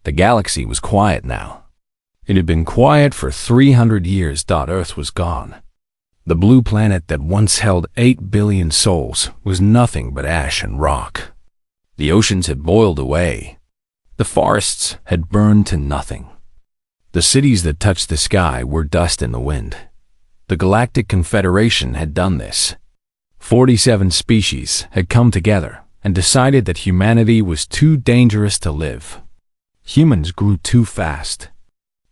The galaxy was quiet now. It had been quiet for 300 years. Earth was gone. The blue planet that once held 8 billion souls was nothing but ash and rock. The oceans had boiled away. The forests had burned to nothing. The cities that touched the sky were dust in the wind. The Galactic Confederation had done this. 47 species had come together and decided that humanity was too dangerous to live. Humans grew too fast.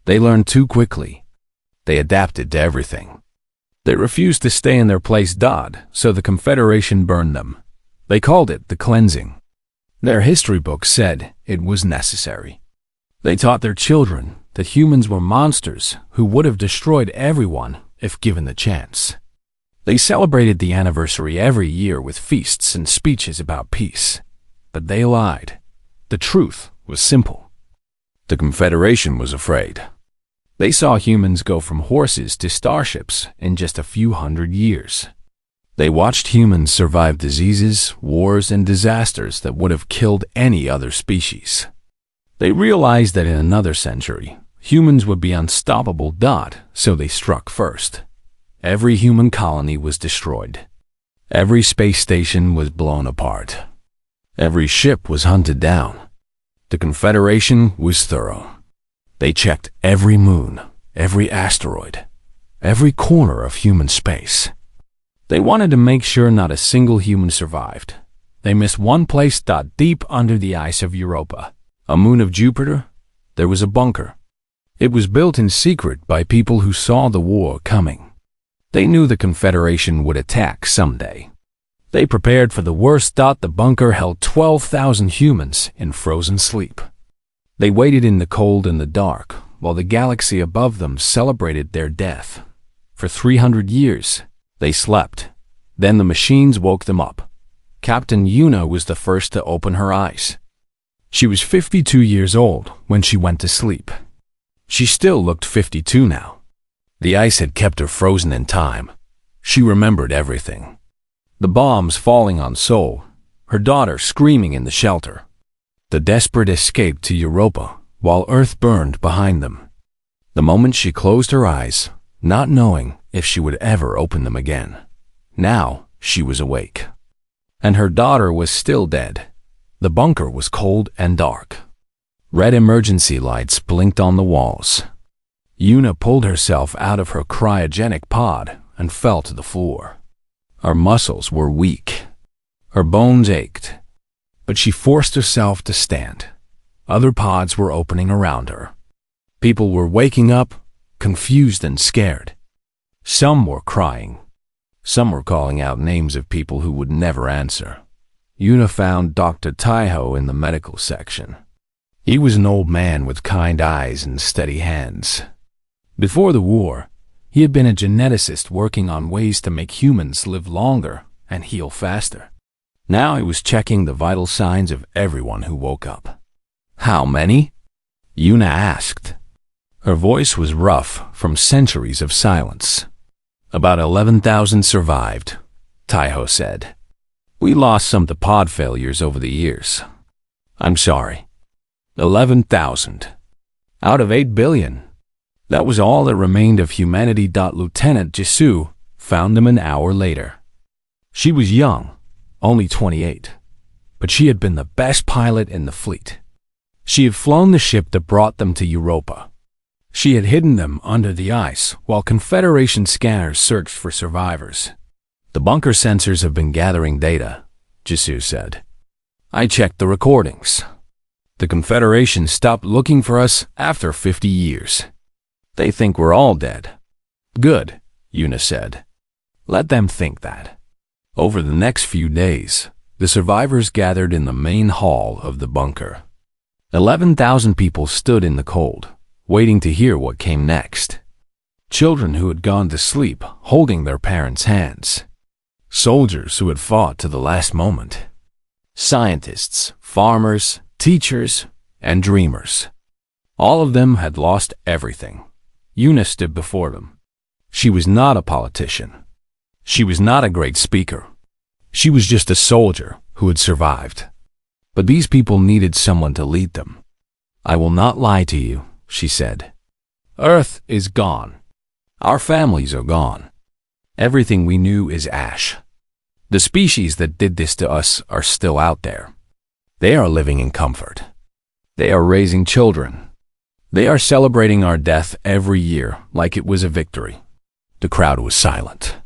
They learned too quickly. They adapted to everything. They refused to stay in their place, so the Confederation burned them. They called it the cleansing. Their history books said it was necessary. They taught their children that humans were monsters who would have destroyed everyone if given the chance. They celebrated the anniversary every year with feasts and speeches about peace. But they lied. The truth was simple. The Confederation was afraid. They saw humans go from horses to starships in just a few hundred years. They watched humans survive diseases, wars, and disasters that would have killed any other species. They realized that in another century, humans would be unstoppable. So they struck first. Every human colony was destroyed. Every space station was blown apart. Every ship was hunted down. The Confederation was thorough. They checked every moon, every asteroid, every corner of human space. They wanted to make sure not a single human survived. They missed one place. Deep under the ice of Europa, a moon of Jupiter, there was a bunker. It was built in secret by people who saw the war coming. They knew the Confederation would attack someday. They prepared for the worst. The bunker held 12,000 humans in frozen sleep. They waited in the cold and the dark while the galaxy above them celebrated their death. For 300 years, they slept. Then the machines woke them up. Captain Una was the first to open her eyes. She was 52 years old when she went to sleep. She still looked 52 now. The ice had kept her frozen in time. She remembered everything. The bombs falling on Sol, her daughter screaming in the shelter. The desperate escape to Europa while Earth burned behind them. The moment she closed her eyes, not knowing if she would ever open them again. Now she was awake. And her daughter was still dead. The bunker was cold and dark. Red emergency lights blinked on the walls. Una pulled herself out of her cryogenic pod and fell to the floor. Her muscles were weak. Her bones ached. But she forced herself to stand. Other pods were opening around her. People were waking up, confused and scared. Some were crying. Some were calling out names of people who would never answer. Una found Dr. Taiho in the medical section. He was an old man with kind eyes and steady hands. Before the war, he had been a geneticist working on ways to make humans live longer and heal faster. Now he was checking the vital signs of everyone who woke up. "How many?" Una asked. Her voice was rough from centuries of silence. "About 11,000 survived," Taiho said. "We lost some to pod failures over the years." "I'm sorry." 11,000. Out of 8 billion. That was all that remained of humanity. Lieutenant Jisoo found them an hour later. She was young, only 28, but she had been the best pilot in the fleet. She had flown the ship that brought them to Europa. She had hidden them under the ice while Confederation scanners searched for survivors. "The bunker sensors have been gathering data," Jisoo said. "I checked the recordings. The Confederation stopped looking for us after 50 years. They think we're all dead." "Good," Una said. "Let them think that." Over the next few days, the survivors gathered in the main hall of the bunker. 11,000 people stood in the cold, waiting to hear what came next. Children who had gone to sleep holding their parents' hands. Soldiers who had fought to the last moment. Scientists, farmers, teachers, and dreamers. All of them had lost everything. Una stood before them. She was not a politician. She was not a great speaker. She was just a soldier who had survived. But these people needed someone to lead them. I will not lie to you, she said. Earth is gone. Our families are gone. Everything we knew is ash. The species that did this to us are still out there. They are living in comfort. They are raising children. They are celebrating our death every year like it was a victory. The crowd was silent.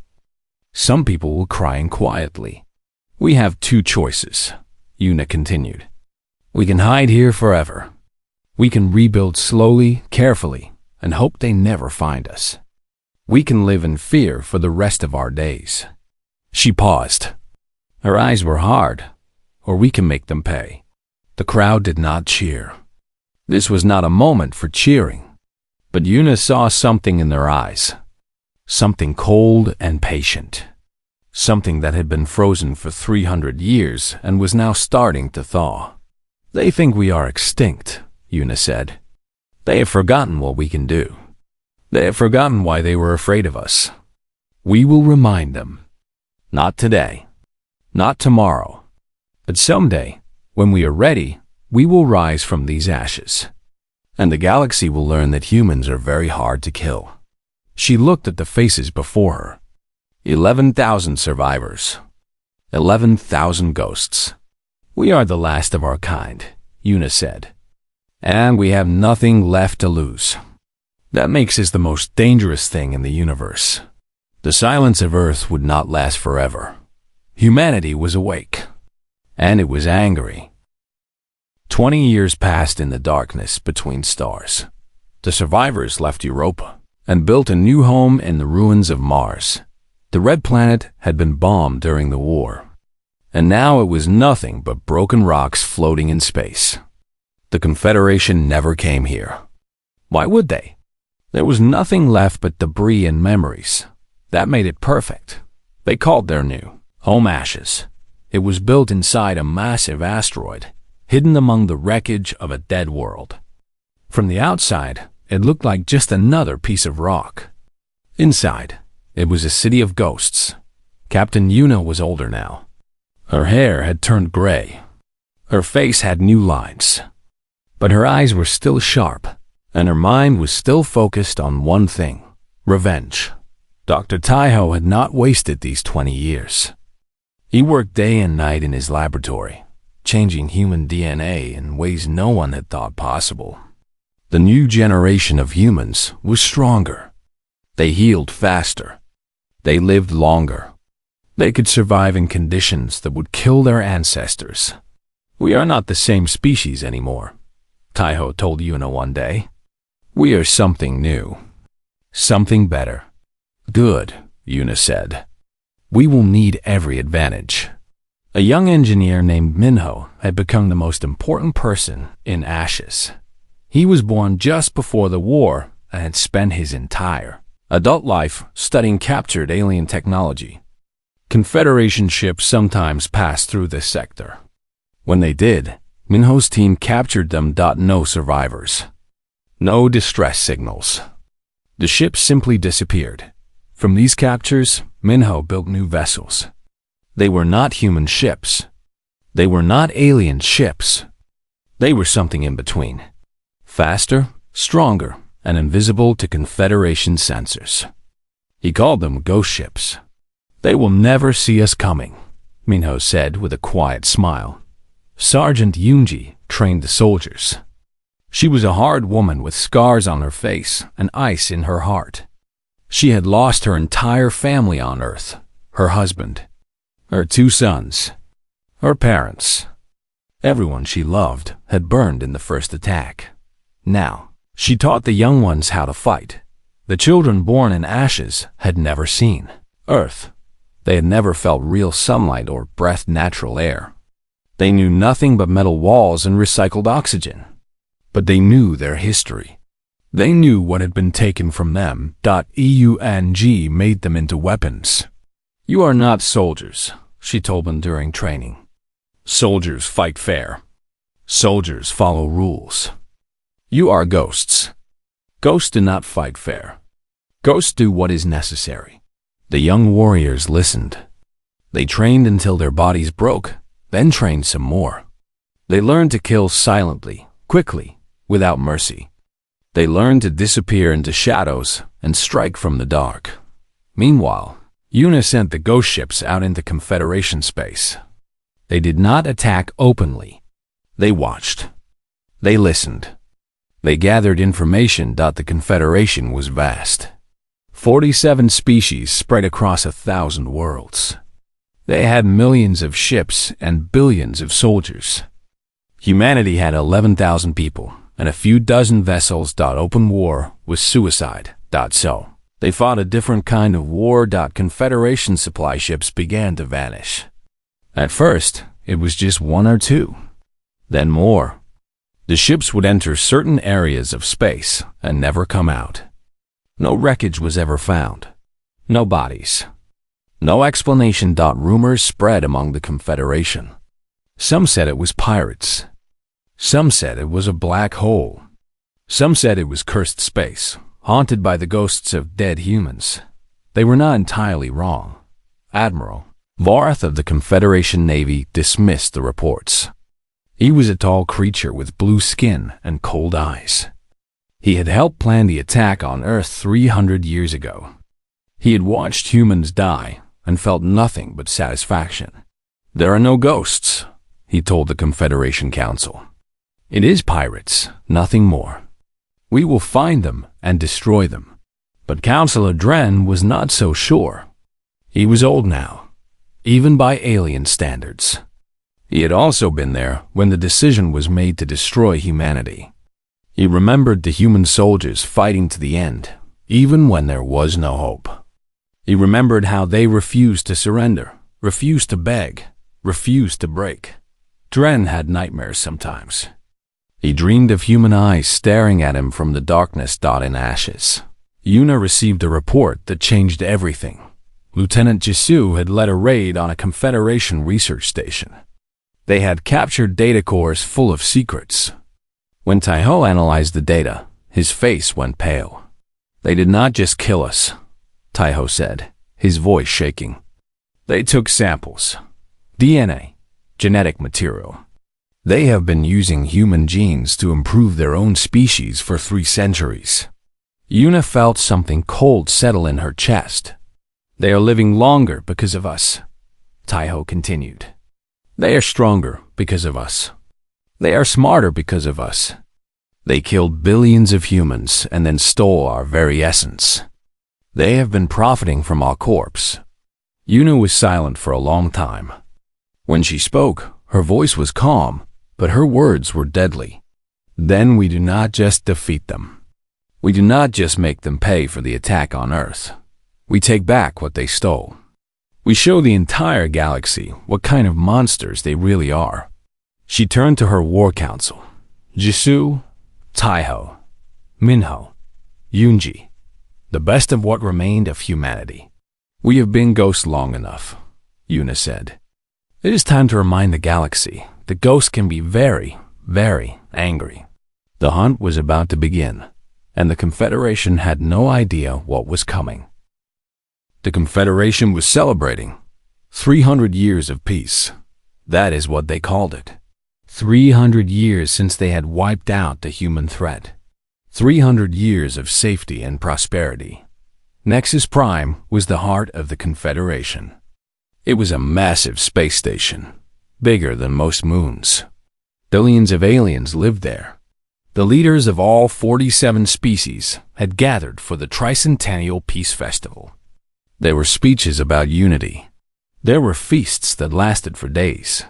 Some people were crying quietly. We have two choices, Una continued. We can hide here forever. We can rebuild slowly, carefully, and hope they never find us. We can live in fear for the rest of our days. She paused. Her eyes were hard, or we can make them pay. The crowd did not cheer. This was not a moment for cheering, but Una saw something in their eyes. Something cold and patient. Something that had been frozen for 300 years and was now starting to thaw. They think we are extinct, Una said. They have forgotten what we can do. They have forgotten why they were afraid of us. We will remind them. Not today. Not tomorrow. But someday, when we are ready, we will rise from these ashes. And the galaxy will learn that humans are very hard to kill. She looked at the faces before her. 11,000 survivors. 11,000 ghosts. We are the last of our kind, Una said. And we have nothing left to lose. That makes us the most dangerous thing in the universe. The silence of Earth would not last forever. Humanity was awake. And it was angry. 20 years passed in the darkness between stars. The survivors left Europa and built a new home in the ruins of Mars. The red planet had been bombed during the war, and now it was nothing but broken rocks floating in space. The Confederation never came here. Why would they? There was nothing left but debris and memories. That made it perfect. They called their new home Ashes. It was built inside a massive asteroid, hidden among the wreckage of a dead world. From the outside, it looked like just another piece of rock. Inside, it was a city of ghosts. Captain Una was older now. Her hair had turned gray. Her face had new lines. But her eyes were still sharp, and her mind was still focused on one thing: revenge. Dr. Taiho had not wasted these 20 years. He worked day and night in his laboratory, changing human DNA in ways no one had thought possible. The new generation of humans was stronger. They healed faster. They lived longer. They could survive in conditions that would kill their ancestors. We are not the same species anymore, Taiho told Una one day. We are something new. Something better. Good, Una said. We will need every advantage. A young engineer named Minho had become the most important person in Ashes. He was born just before the war and had spent his entire adult life studying captured alien technology. Confederation ships sometimes passed through this sector. When they did, Minho's team captured them. No survivors. No distress signals. The ships simply disappeared. From these captures, Minho built new vessels. They were not human ships. They were not alien ships. They were something in between. Faster, stronger, and invisible to Confederation sensors. He called them ghost ships. They will never see us coming, Minho said with a quiet smile. Sergeant Yunji trained the soldiers. She was a hard woman with scars on her face and ice in her heart. She had lost her entire family on Earth, her husband, her 2 sons, her parents. Everyone she loved had burned in the first attack. Now, she taught the young ones how to fight. The children born in Ashes had never seen Earth. They had never felt real sunlight or breathed natural air. They knew nothing but metal walls and recycled oxygen. But they knew their history. They knew what had been taken from them. EUNG made them into weapons. You are not soldiers, she told them during training. Soldiers fight fair. Soldiers follow rules. You are ghosts. Ghosts do not fight fair. Ghosts do what is necessary. The young warriors listened. They trained until their bodies broke, then trained some more. They learned to kill silently, quickly, without mercy. They learned to disappear into shadows and strike from the dark. Meanwhile, Una sent the ghost ships out into Confederation space. They did not attack openly. They watched. They listened. They gathered information. The Confederation was vast. 47 species spread across 1,000 worlds. They had millions of ships and billions of soldiers. Humanity had 11,000 people and a few dozen vessels. Open war was suicide. So they fought a different kind of war. Confederation supply ships began to vanish. At first, it was just one or two. Then more. The ships would enter certain areas of space and never come out. No wreckage was ever found. No bodies. No explanation. Rumors spread among the Confederation. Some said it was pirates. Some said it was a black hole. Some said it was cursed space, haunted by the ghosts of dead humans. They were not entirely wrong. Admiral Varth of the Confederation Navy dismissed the reports. He was a tall creature with blue skin and cold eyes. He had helped plan the attack on Earth 300 years ago. He had watched humans die and felt nothing but satisfaction. There are no ghosts, he told the Confederation Council. It is pirates, nothing more. We will find them and destroy them. But Councillor Dren was not so sure. He was old now, even by alien standards. He had also been there when the decision was made to destroy humanity. He remembered the human soldiers fighting to the end, even when there was no hope. He remembered how they refused to surrender, refused to beg, refused to break. Dren had nightmares sometimes. He dreamed of human eyes staring at him from the darkness. In ashes. Una received a report that changed everything. Lieutenant Jisoo had led a raid on a Confederation research station. They had captured data cores full of secrets. When Taiho analyzed the data, his face went pale. They did not just kill us, Taiho said, his voice shaking. They took samples. DNA, genetic material. They have been using human genes to improve their own species for 3 centuries. Una felt something cold settle in her chest. They are living longer because of us, Taiho continued. They are stronger because of us. They are smarter because of us. They killed billions of humans and then stole our very essence. They have been profiting from our corpse. Una was silent for a long time. When she spoke, her voice was calm, but her words were deadly. Then we do not just defeat them. We do not just make them pay for the attack on Earth. We take back what they stole. We show the entire galaxy what kind of monsters they really are. She turned to her war council. Jisoo, Taiho, Minho, Yunji, the best of what remained of humanity. We have been ghosts long enough, Una said. It is time to remind the galaxy that ghosts can be very, very angry. The hunt was about to begin, and the Confederation had no idea what was coming. The Confederation was celebrating 300 years of peace. That is what they called it. 300 years since they had wiped out the human threat. 300 years of safety and prosperity. Nexus Prime was the heart of the Confederation. It was a massive space station, bigger than most moons. Billions of aliens lived there. The leaders of all 47 species had gathered for the Tricentennial Peace Festival. There were speeches about unity. There were feasts that lasted for days.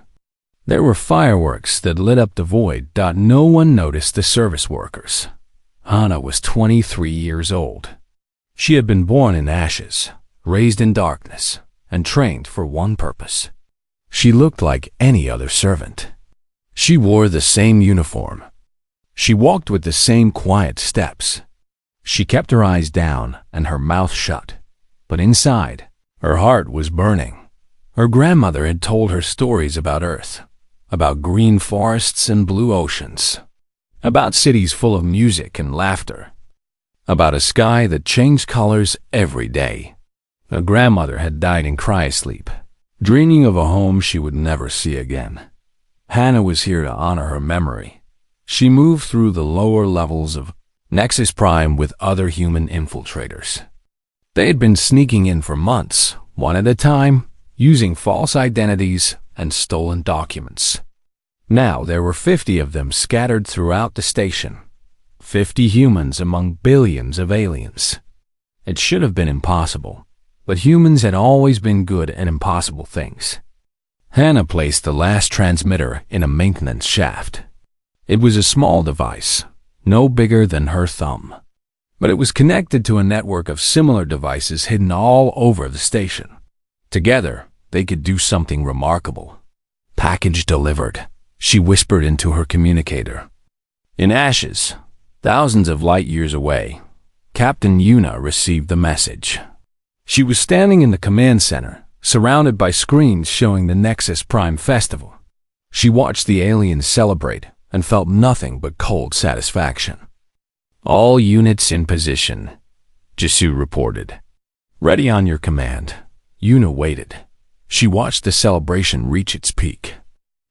There were fireworks that lit up the void. No one noticed the service workers. Hana was 23 years old. She had been born in ashes, raised in darkness, and trained for one purpose. She looked like any other servant. She wore the same uniform. She walked with the same quiet steps. She kept her eyes down and her mouth shut. But inside, her heart was burning. Her grandmother had told her stories about Earth, about green forests and blue oceans, about cities full of music and laughter, about a sky that changed colors every day. Her grandmother had died in cryosleep, dreaming of a home she would never see again. Hannah was here to honor her memory. She moved through the lower levels of Nexus Prime with other human infiltrators. They had been sneaking in for months, one at a time, using false identities and stolen documents. Now there were 50 of them scattered throughout the station. 50 humans among billions of aliens. It should have been impossible, but humans had always been good at impossible things. Hannah placed the last transmitter in a maintenance shaft. It was a small device, no bigger than her thumb, but it was connected to a network of similar devices hidden all over the station. Together, they could do something remarkable. "Package delivered," she whispered into her communicator. In ashes, thousands of light years away, Captain Yuna received the message. She was standing in the command center, surrounded by screens showing the Nexus Prime Festival. She watched the aliens celebrate and felt nothing but cold satisfaction. "All units in position," Jisoo reported. "Ready on your command." Yuna waited. She watched the celebration reach its peak.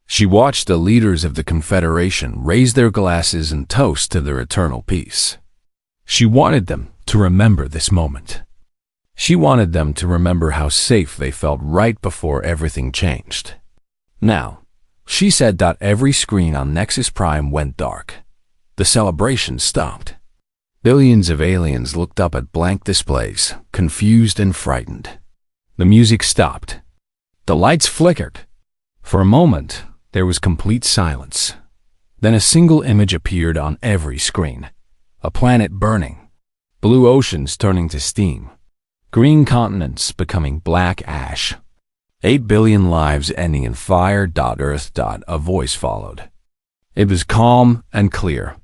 She watched the leaders of the Confederation raise their glasses and toast to their eternal peace. She wanted them to remember this moment. She wanted them to remember how safe they felt right before everything changed. Now, she said that every screen on Nexus Prime went dark. The celebration stopped. Billions of aliens looked up at blank displays, confused and frightened. The music stopped. The lights flickered. For a moment, there was complete silence. Then a single image appeared on every screen. A planet burning, blue oceans turning to steam, green continents becoming black ash. 8 billion lives ending in fire. Earth. A voice followed. It was calm and clear.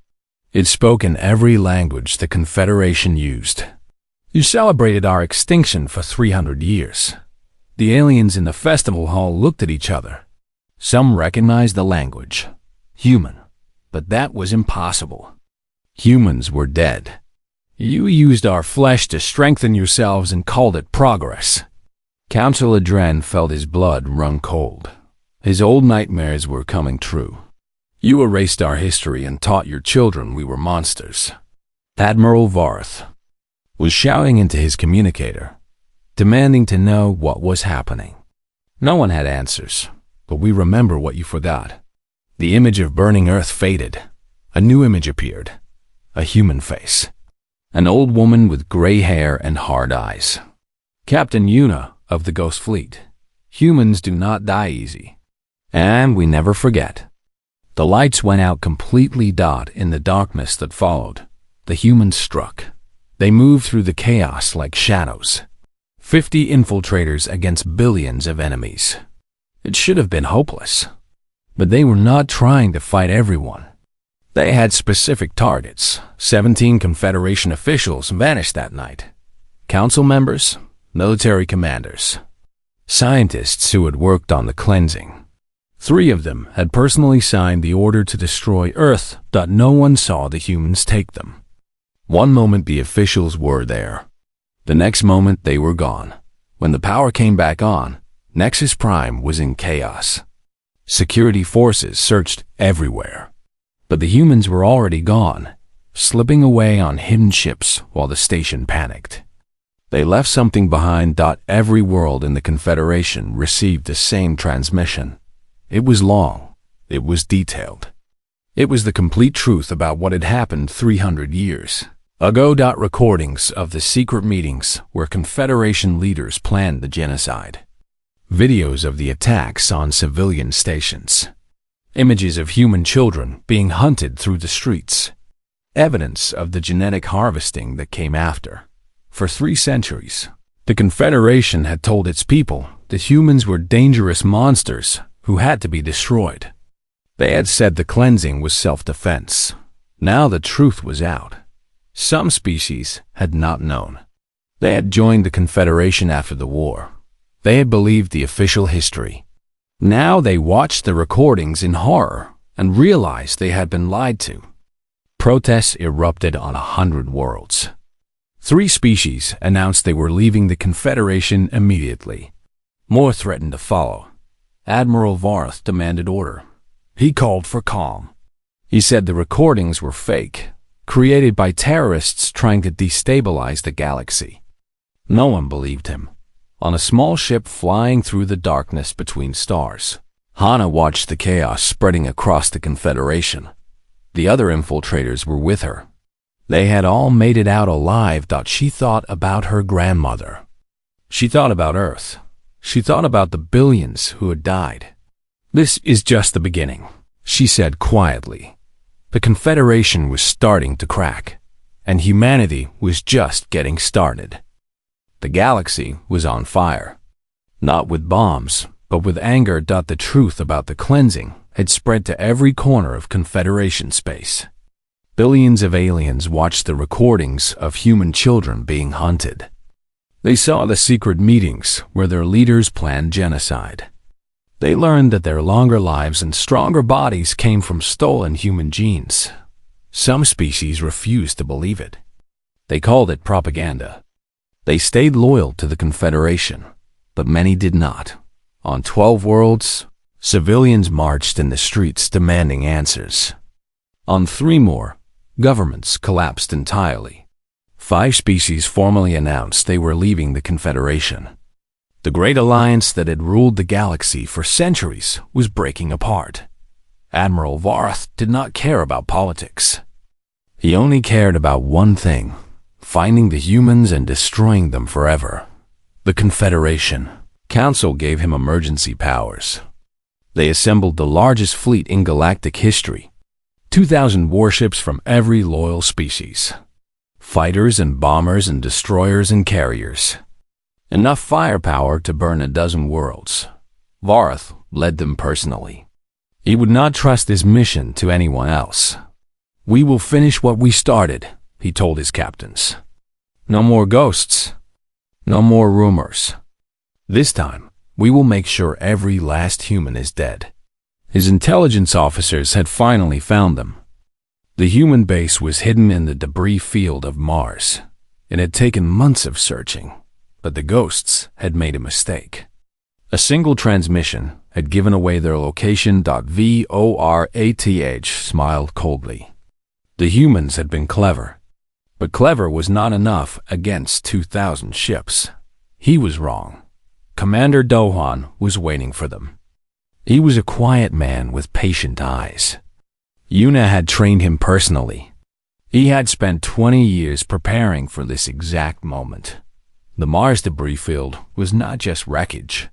It spoke in every language the Confederation used. "You celebrated our extinction for 300 years. The aliens in the festival hall looked at each other. Some recognized the language. Human. But that was impossible. Humans were dead. You used our flesh to strengthen yourselves and called it progress." Council Adren felt his blood run cold. His old nightmares were coming true. "You erased our history and taught your children we were monsters." Admiral Varth was shouting into his communicator, demanding to know what was happening. No one had answers, but we remember what you forgot. The image of burning Earth faded. A new image appeared. A human face. An old woman with gray hair and hard eyes. Captain Yuna of the Ghost Fleet. Humans do not die easy. And we never forget. The lights went out completely. In the darkness that followed, the humans struck. They moved through the chaos like shadows. 50 infiltrators against billions of enemies. It should have been hopeless. But they were not trying to fight everyone. They had specific targets. 17 Confederation officials vanished that night. Council members, military commanders, scientists who had worked on the cleansing. 3 of them had personally signed the order to destroy Earth. No one saw the humans take them. One moment the officials were there. The next moment they were gone. When the power came back on, Nexus Prime was in chaos. Security forces searched everywhere. But the humans were already gone, slipping away on hidden ships while the station panicked. They left something behind. Every world in the Confederation received the same transmission. It was long. It was detailed. It was the complete truth about what had happened 300 years ago. Recordings of the secret meetings where Confederation leaders planned the genocide. Videos of the attacks on civilian stations. Images of human children being hunted through the streets. Evidence of the genetic harvesting that came after. For 3 centuries, the Confederation had told its people that humans were dangerous monsters who had to be destroyed. They had said the cleansing was self-defense. Now the truth was out. Some species had not known. They had joined the Confederation after the war. They had believed the official history. Now they watched the recordings in horror and realized they had been lied to. Protests erupted on 100 worlds. 3 species announced they were leaving the Confederation immediately. More threatened to follow. Admiral Varth demanded order. He called for calm. He said the recordings were fake, created by terrorists trying to destabilize the galaxy. No one believed him. On a small ship flying through the darkness between stars, Hana watched the chaos spreading across the Confederation. The other infiltrators were with her. They had all made it out alive. She thought about her grandmother. She thought about Earth. She thought about the billions who had died. "This is just the beginning," she said quietly. The Confederation was starting to crack, and humanity was just getting started. The galaxy was on fire. Not with bombs, but with anger. The truth about the cleansing had spread to every corner of Confederation space. Billions of aliens watched the recordings of human children being hunted. They saw the secret meetings where their leaders planned genocide. They learned that their longer lives and stronger bodies came from stolen human genes. Some species refused to believe it. They called it propaganda. They stayed loyal to the Confederation, but many did not. On 12 worlds, civilians marched in the streets demanding answers. On 3 more, governments collapsed entirely. 5 species formally announced they were leaving the Confederation. The great alliance that had ruled the galaxy for centuries was breaking apart. Admiral Varth did not care about politics. He only cared about one thing: finding the humans and destroying them forever. The Confederation Council gave him emergency powers. They assembled the largest fleet in galactic history, 2,000 warships from every loyal species. Fighters and bombers and destroyers and carriers. Enough firepower to burn a dozen worlds. Varth led them personally. He would not trust his mission to anyone else. "We will finish what we started," he told his captains. "No more ghosts. No more rumors. This time, we will make sure every last human is dead." His intelligence officers had finally found them. The human base was hidden in the debris field of Mars. It had taken months of searching, but the ghosts had made a mistake. A single transmission had given away their location. Vorth smiled coldly. The humans had been clever, but clever was not enough against 2,000 ships. He was wrong. Commander Dohan was waiting for them. He was a quiet man with patient eyes. Yuna had trained him personally. He had spent 20 years preparing for this exact moment. The Mars debris field was not just wreckage.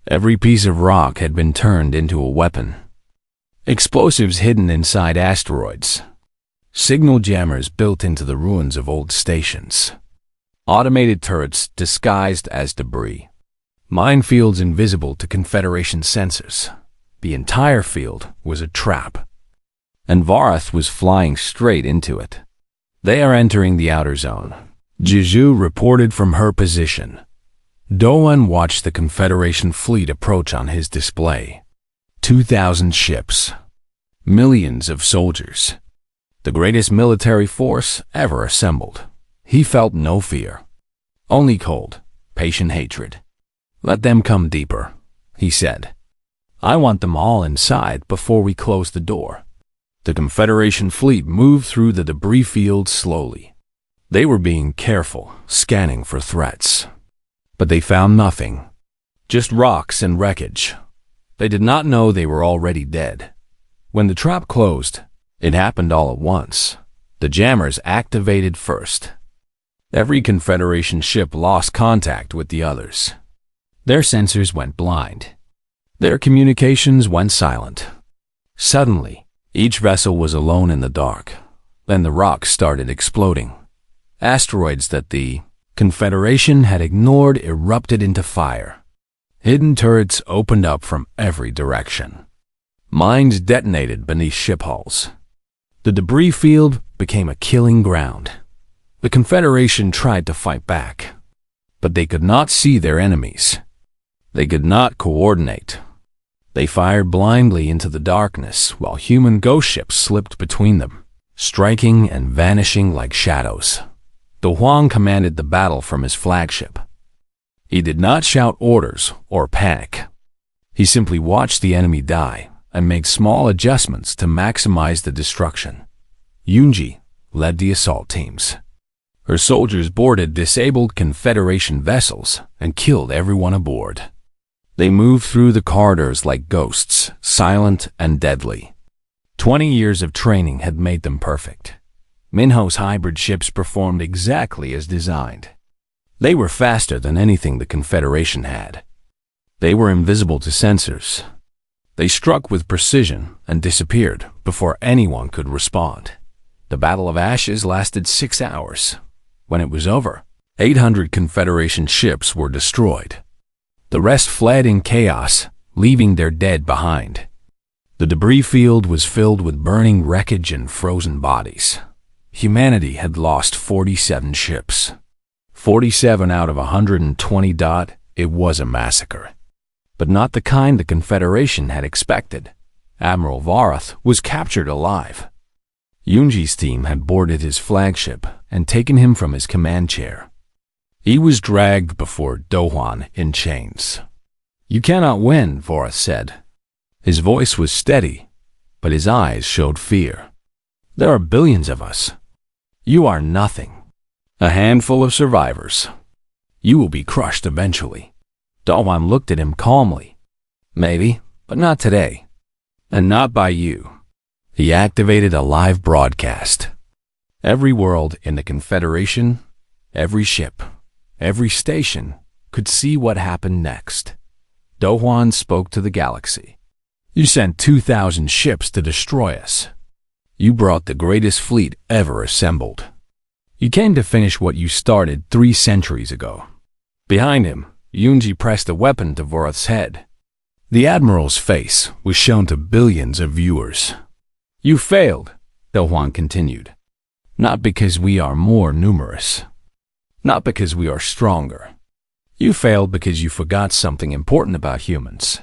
Every piece of rock had been turned into a weapon. Explosives hidden inside asteroids. Signal jammers built into the ruins of old stations. Automated turrets disguised as debris. Minefields invisible to Confederation sensors. The entire field was a trap. And Varth was flying straight into it. "They are entering the outer zone," Juju reported from her position. Doan watched the Confederation fleet approach on his display. 2,000 ships. Millions of soldiers. The greatest military force ever assembled. He felt no fear. Only cold, patient hatred. "Let them come deeper," he said. "I want them all inside before we close the door." The Confederation fleet moved through the debris field slowly. They were being careful, scanning for threats. But they found nothing. Just rocks and wreckage. They did not know they were already dead. When the trap closed, it happened all at once. The jammers activated first. Every Confederation ship lost contact with the others. Their sensors went blind. Their communications went silent. Suddenly, each vessel was alone in the dark. Then the rocks started exploding. Asteroids that the Confederation had ignored erupted into fire. Hidden turrets opened up from every direction. Mines detonated beneath ship hulls. The debris field became a killing ground. The Confederation tried to fight back, but they could not see their enemies. They could not coordinate. They fired blindly into the darkness while human ghost ships slipped between them, striking and vanishing like shadows. De Huang commanded the battle from his flagship. He did not shout orders or panic. He simply watched the enemy die and made small adjustments to maximize the destruction. Yunji led the assault teams. Her soldiers boarded disabled Confederation vessels and killed everyone aboard. They moved through the corridors like ghosts, silent and deadly. 20 years of training had made them perfect. Minho's hybrid ships performed exactly as designed. They were faster than anything the Confederation had. They were invisible to sensors. They struck with precision and disappeared before anyone could respond. The Battle of Ashes lasted 6 hours. When it was over, 800 Confederation ships were destroyed. The rest fled in chaos, leaving their dead behind. The debris field was filled with burning wreckage and frozen bodies. Humanity had lost 47 ships. 47 out of 120. It was a massacre. But not the kind the Confederation had expected. Admiral Varath was captured alive. Yunji's team had boarded his flagship and taken him from his command chair. He was dragged before Dohwan in chains. "You cannot win," Varath said. His voice was steady, but his eyes showed fear. "There are billions of us. You are nothing. A handful of survivors. You will be crushed eventually." Dohwan looked at him calmly. "Maybe, but not today. And not by you." He activated a live broadcast. Every world in the Confederation, every ship, every station could see what happened next. Dohwan spoke to the galaxy. "You sent 2,000 ships to destroy us. You brought the greatest fleet ever assembled. You came to finish what you started 3 centuries ago." Behind him, Yunji pressed a weapon to Varath's head. The Admiral's face was shown to billions of viewers. "You failed," Dohwan continued. "Not because we are more numerous. Not because we are stronger. You failed because you forgot something important about humans.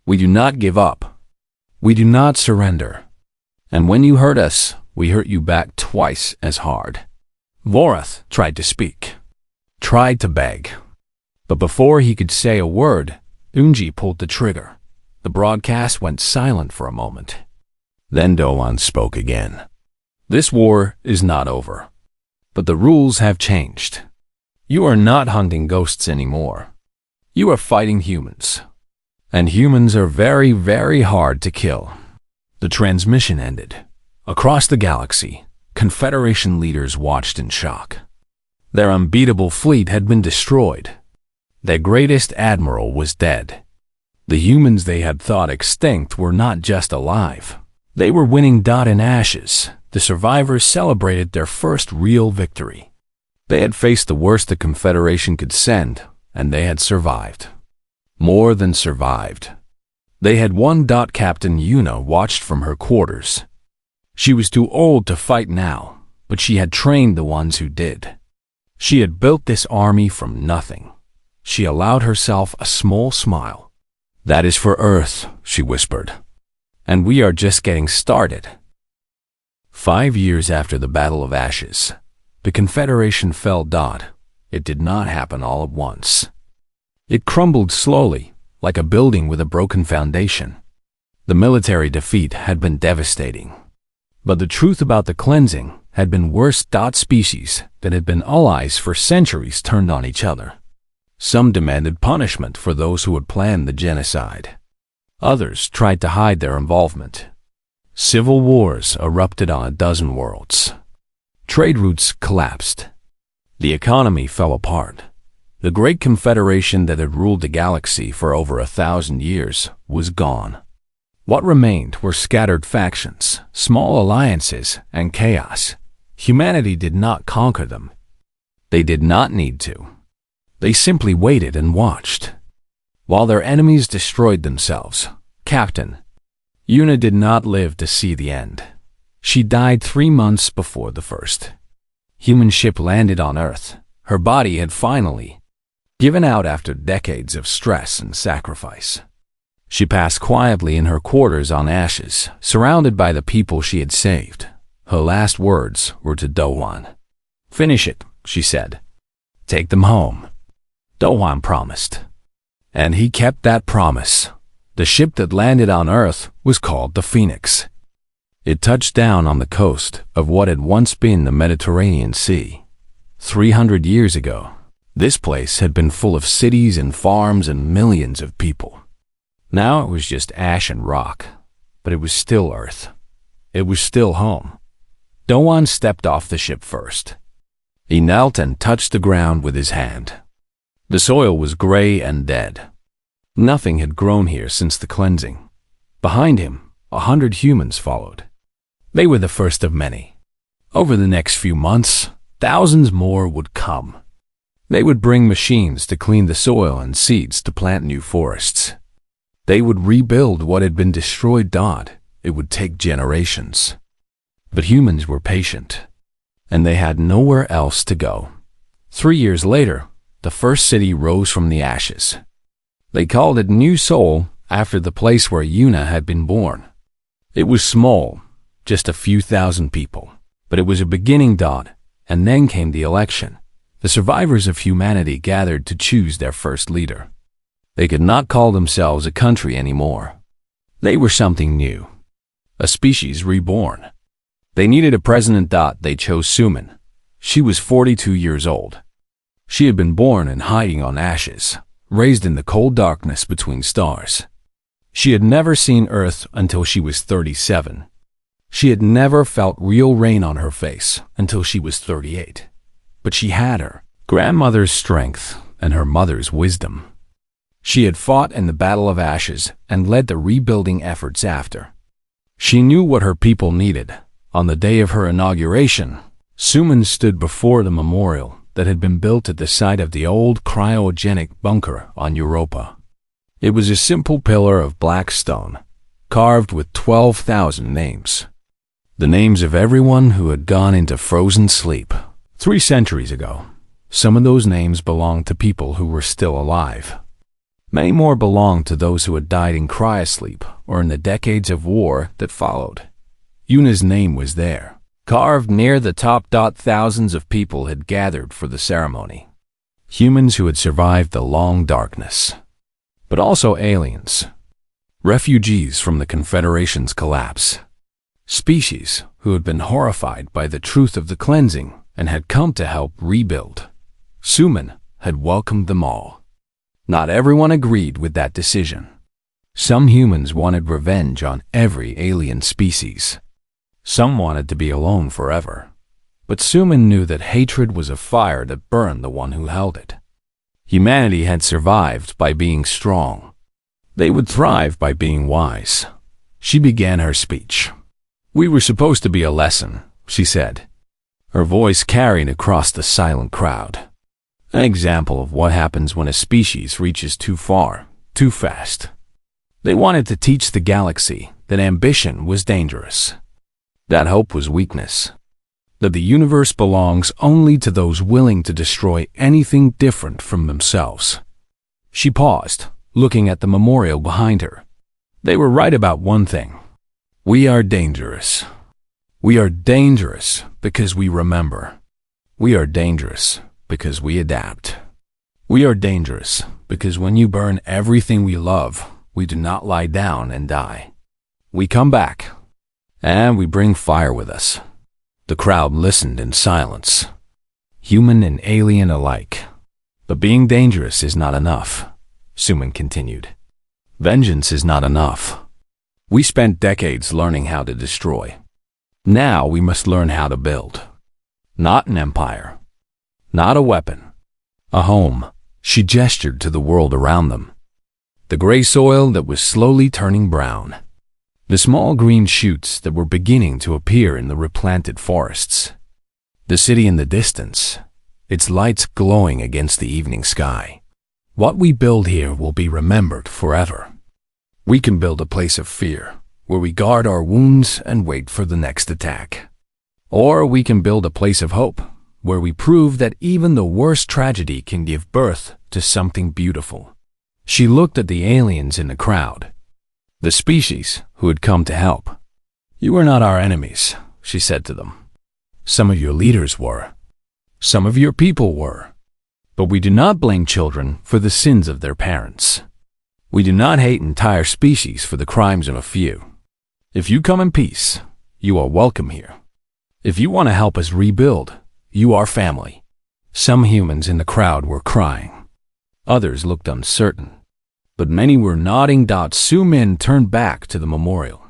We do not give up. We do not surrender. And when you hurt us, we hurt you back twice as hard." Varath tried to speak, tried to beg. But before he could say a word, Yunji pulled the trigger. The broadcast went silent for a moment. Then Dohwan spoke again. "This war is not over. But the rules have changed. You are not hunting ghosts anymore. You are fighting humans. And humans are very, very hard to kill." The transmission ended. Across the galaxy, Confederation leaders watched in shock. Their unbeatable fleet had been destroyed. Their greatest admiral was dead. The humans they had thought extinct were not just alive. They were winning. In ashes, the survivors celebrated their first real victory. They had faced the worst the Confederation could send, and they had survived. More than survived. They had won. Captain Yuna watched from her quarters. She was too old to fight now, but she had trained the ones who did. She had built this army from nothing. She allowed herself a small smile. "That is for Earth," she whispered. "And we are just getting started." 5 years after the Battle of Ashes, the Confederation fell. It did not happen all at once. It crumbled slowly, like a building with a broken foundation. The military defeat had been devastating. But the truth about the cleansing had been worse. Species that had been allies for centuries turned on each other. Some demanded punishment for those who had planned the genocide. Others tried to hide their involvement. Civil wars erupted on a dozen worlds. Trade routes collapsed. The economy fell apart. The great confederation that had ruled the galaxy for over 1,000 years was gone. What remained were scattered factions, small alliances, and chaos. Humanity did not conquer them. They did not need to. They simply waited and watched. While their enemies destroyed themselves, Captain Yuna did not live to see the end. She died 3 months before the first human ship landed on Earth. Her body had finally given out after decades of stress and sacrifice. She passed quietly in her quarters on ashes, surrounded by the people she had saved. Her last words were to Dohwan. "Finish it," she said. "Take them home." Dohwan promised. And he kept that promise. The ship that landed on Earth was called the Phoenix. It touched down on the coast of what had once been the Mediterranean Sea. 300 years ago, this place had been full of cities and farms and millions of people. Now it was just ash and rock, but it was still Earth. It was still home. Doan stepped off the ship first. He knelt and touched the ground with his hand. The soil was gray and dead. Nothing had grown here since the cleansing. Behind him, 100 humans followed. They were the first of many. Over the next few months, thousands more would come. They would bring machines to clean the soil and seeds to plant new forests. They would rebuild what had been destroyed. It would take generations. But humans were patient, and they had nowhere else to go. 3 years later, the first city rose from the ashes. They called it New Seoul after the place where Yuna had been born. It was small, just a few thousand people, but it was a beginning. And then came the election. The survivors of humanity gathered to choose their first leader. They could not call themselves a country anymore. They were something new, a species reborn. They needed a president. They chose Suman. She was 42 years old. She had been born in hiding on ashes, raised in the cold darkness between stars. She had never seen Earth until she was 37. She had never felt real rain on her face until she was 38. But she had her grandmother's strength and her mother's wisdom. She had fought in the Battle of Ashes and led the rebuilding efforts after. She knew what her people needed. On the day of her inauguration, Suman stood before the memorial that had been built at the site of the old cryogenic bunker on Europa. It was a simple pillar of black stone, carved with 12,000 names. The names of everyone who had gone into frozen sleep 3 centuries ago. Some of those names belonged to people who were still alive. Many more belonged to those who had died in cryosleep or in the decades of war that followed. Yuna's name was there, carved near the top. Thousands of people had gathered for the ceremony. Humans who had survived the long darkness, but also aliens, refugees from the Confederation's collapse, species who had been horrified by the truth of the cleansing and had come to help rebuild. Suman had welcomed them all. Not everyone agreed with that decision. Some humans wanted revenge on every alien species. Some wanted to be alone forever. But Suman knew that hatred was a fire that burned the one who held it. Humanity had survived by being strong. They would thrive by being wise. She began her speech. "We were supposed to be a lesson," she said. Her voice carried across the silent crowd. An example of what happens when a species reaches too far, too fast. They wanted to teach the galaxy that ambition was dangerous, that hope was weakness, that the universe belongs only to those willing to destroy anything different from themselves. She paused, looking at the memorial behind her. They were right about one thing. We are dangerous. We are dangerous because we remember. We are dangerous because we adapt. We are dangerous because when you burn everything we love, we do not lie down and die. We come back, and we bring fire with us. The crowd listened in silence, human and alien alike. But being dangerous is not enough, Suman continued. Vengeance is not enough. We spent decades learning how to destroy. Now we must learn how to build. Not an empire. Not a weapon. A home. She gestured to the world around them. The gray soil that was slowly turning brown. The small green shoots that were beginning to appear in the replanted forests. The city in the distance, its lights glowing against the evening sky. What we build here will be remembered forever. We can build a place of fear, where we guard our wounds and wait for the next attack. Or we can build a place of hope, where we prove that even the worst tragedy can give birth to something beautiful. She looked at the aliens in the crowd, the species who had come to help. You are not our enemies, she said to them. Some of your leaders were. Some of your people were. But we do not blame children for the sins of their parents. We do not hate entire species for the crimes of a few. If you come in peace, you are welcome here. If you want to help us rebuild, you are family." Some humans in the crowd were crying. Others looked uncertain, but many were nodding. Su Min turned back to the memorial.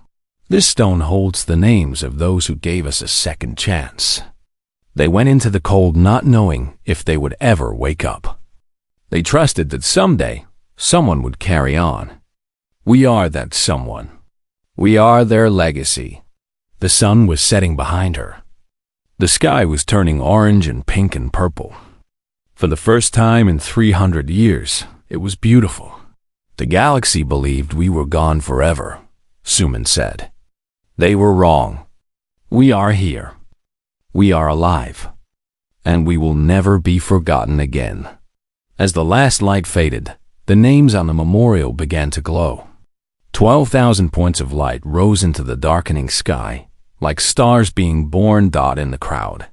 "This stone holds the names of those who gave us a second chance. They went into the cold not knowing if they would ever wake up. They trusted that someday someone would carry on. We are that someone. We are their legacy." The sun was setting behind her. The sky was turning orange and pink and purple. For the first time in 300 years, it was beautiful. "The galaxy believed we were gone forever," Suman said. "They were wrong. We are here. We are alive. And we will never be forgotten again." As the last light faded, the names on the memorial began to glow. 12,000 points of light rose into the darkening sky, like stars being born. In the crowd,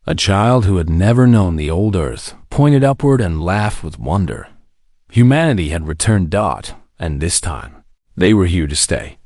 a child who had never known the old Earth pointed upward and laughed with wonder. Humanity had returned. And this time, they were here to stay.